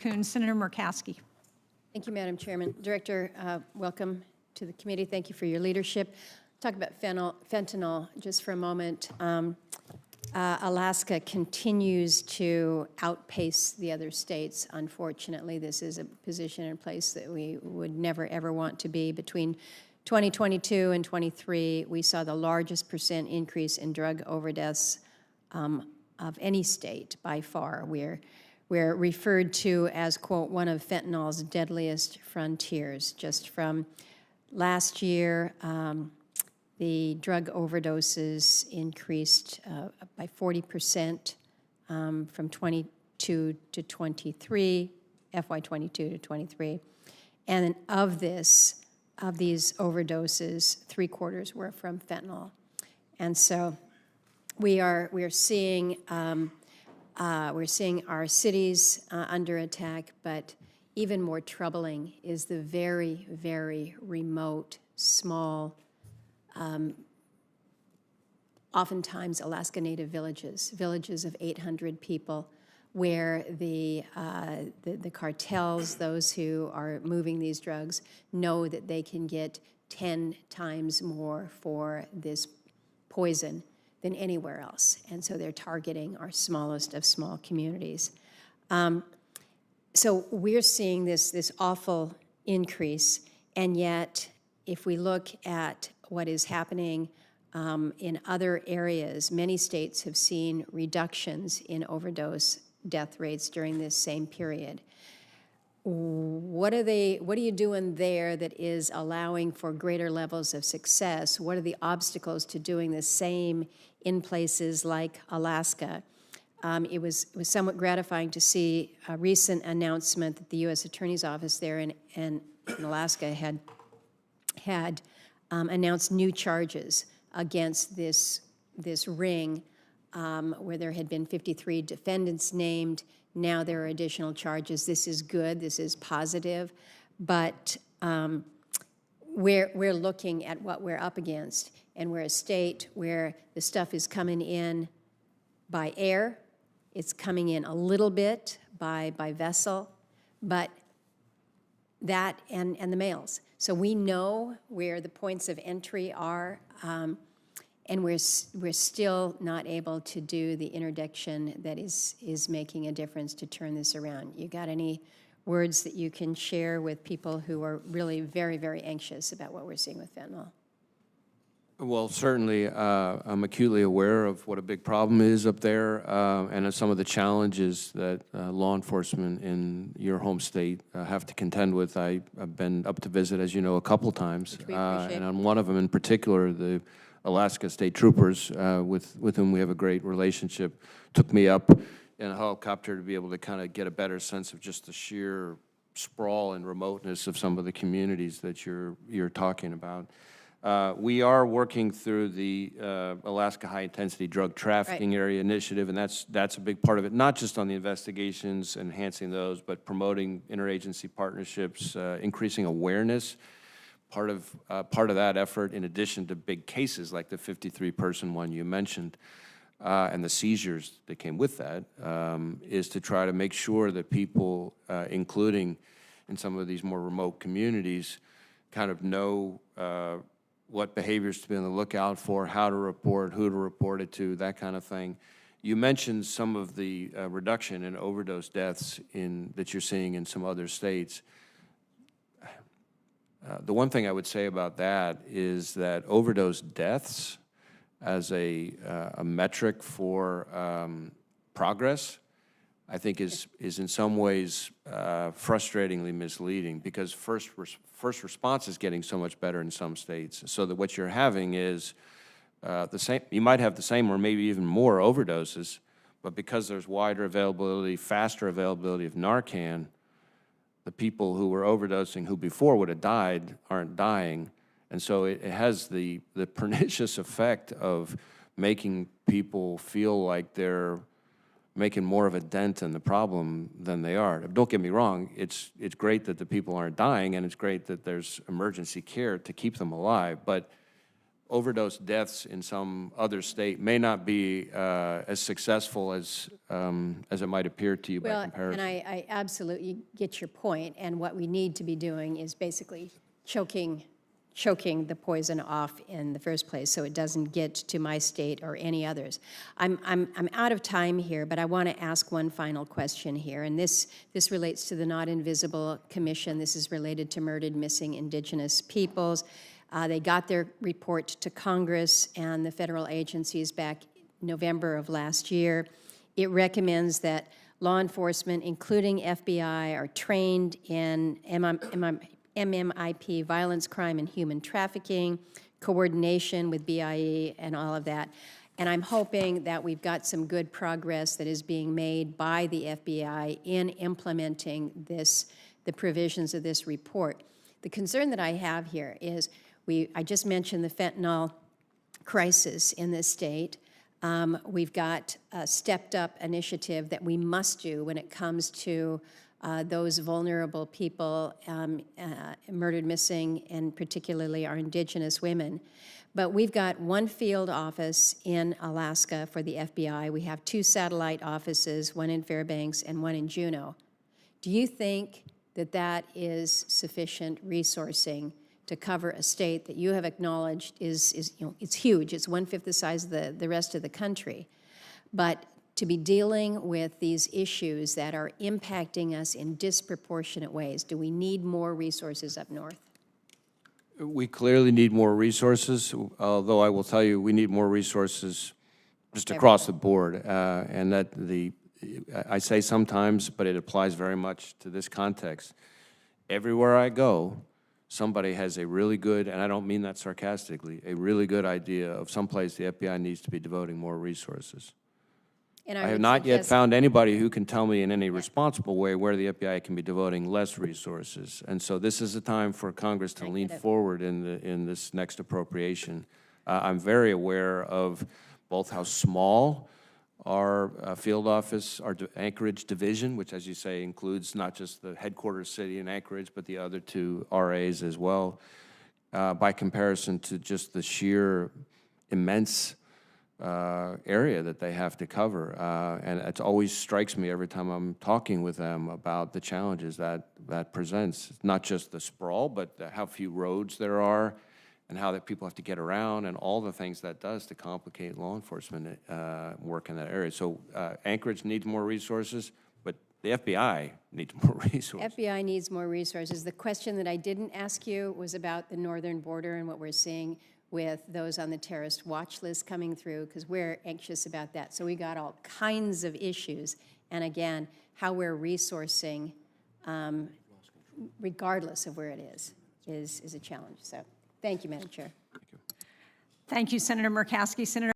Senator Murkowski. Thank you, Madam Chairman. Director, welcome to the committee. Thank you for your leadership. Talk about fentanyl just for a moment. Alaska continues to outpace the other states. Unfortunately, this is a position in place that we would never, ever want to be. Between 2022 and 23, we saw the largest % increase in drug overdose of any state by far. We're referred to as, quote, one of fentanyl's deadliest frontiers. Just from last year, the drug overdoses increased by 40% from 22 to 23, FY 22 to 23. And of these overdoses, 3/4 were from fentanyl. And so we're seeing our cities under attack, but even more troubling is the very, very remote, small, oftentimes Alaska Native villages of 800 people, where the cartels, those who are moving these drugs, know that they can get 10 times more for this poison than anywhere else. And so they're targeting our smallest of small communities. So we're seeing this awful increase, and yet if we look at what is happening in other areas, many states have seen reductions in overdose death rates during this same period. What are you doing there that is allowing for greater levels of success? What are the obstacles to doing the same in places like Alaska? It was somewhat gratifying to see a recent announcement that the U.S. Attorney's Office there in Alaska had announced new charges against this ring, where there had been 53 defendants named. Now there are additional charges. This is good. This is positive. But we're looking at what we're up against, and we're a state where the stuff is coming in by air. It's coming in a little bit by vessel, but that and the mails. So we know where the points of entry are, and we're still not able to do the interdiction that is making a difference to turn this around. You got any words that you can share with people who are really very, very anxious about what we're seeing with fentanyl? Well, certainly, I'm acutely aware of what a big problem is up there, and of some of the challenges that law enforcement in your home state have to contend with. I've been up to visit, as you know, a couple times, and on one of them in particular, the Alaska State Troopers, with whom we have a great relationship, took me up in a helicopter to be able to kind of get a better sense of just the sheer sprawl and remoteness of some of the communities that you're talking about. We are working through the Alaska High Intensity Drug Trafficking Area Initiative, and that's a big part of it, not just on the investigations, enhancing those, but promoting interagency partnerships, increasing awareness. Part of that effort, in addition to big cases like the 53-person one you mentioned, and the seizures that came with that, is to try to make sure that people, including in some of these more remote communities, kind of know what behaviors to be on the lookout for, how to report, who to report it to, that kind of thing. You mentioned some of the reduction in overdose deaths that you're seeing in some other states. The one thing I would say about that is that overdose deaths as a metric for progress, I think is in some ways frustratingly misleading, because first response is getting so much better in some states, so that what you're having is the same. You might have the same or maybe even more overdoses, but because there's wider availability, faster availability of Narcan, the people who were overdosing who before would have died aren't dying, and so it has the pernicious effect of making people feel like they're making more of a dent in the problem than they are. Don't get me wrong, it's great that the people aren't dying, and it's great that there's emergency care to keep them alive, but overdose deaths in some other state may not be as successful as it might appear to you by comparison. And I absolutely get your point, and what we need to be doing is basically choking the poison off in the first place so it doesn't get to my state or any others. I'm out of time here, but I want to ask one final question here, and this relates to the Not Invisible Commission. This is related to murdered, missing indigenous peoples. They got their report to Congress and the federal agencies back November of last year. It recommends that law enforcement, including FBI, are trained in MMIP, violence, crime, and human trafficking, coordination with BIE, and all of that. And I'm hoping that we've got some good progress that is being made by the FBI in implementing the provisions of this report. The concern that I have here is I just mentioned the fentanyl crisis in this state. We've got a stepped-up initiative that we must do when it comes to those vulnerable people, murdered, missing, and particularly our indigenous women. But we've got one field office in Alaska for the FBI. We have 2 satellite offices, one in Fairbanks and one in Juneau. Do you think that that is sufficient resourcing to cover a state that you have acknowledged is it's huge. It's 1/5 the size of the rest of the country. But to be dealing with these issues that are impacting us in disproportionate ways, do we need more resources up north? We clearly need more resources, although I will tell you we need more resources just across the board. And that I say sometimes, but it applies very much to this context. Everywhere I go, somebody has a really good, and I don't mean that sarcastically, a really good idea of someplace the FBI needs to be devoting more resources. And I have not yet found anybody who can tell me in any responsible way where the FBI can be devoting less resources. And so this is a time for Congress to lean forward in this next appropriation. I'm very aware of both how small our field office, our Anchorage division, which, as you say, includes not just the headquarters city in Anchorage, but the other 2 RAs as well, by comparison to just the sheer immense area that they have to cover. And it always strikes me every time I'm talking with them about the challenges that presents. It's not just the sprawl, but how few roads there are, and how that people have to get around, and all the things that does to complicate law enforcement work in that area. So Anchorage needs more resources, but the FBI needs more resources. FBI needs more resources. The question that I didn't ask you was about the northern border and what we're seeing with those on the terrorist watch list coming through, because we're anxious about that. So we got all kinds of issues. And again, how we're resourcing, regardless of where it is a challenge. So thank you, Madam Chair. Thank you, Senator Murkowski. Senator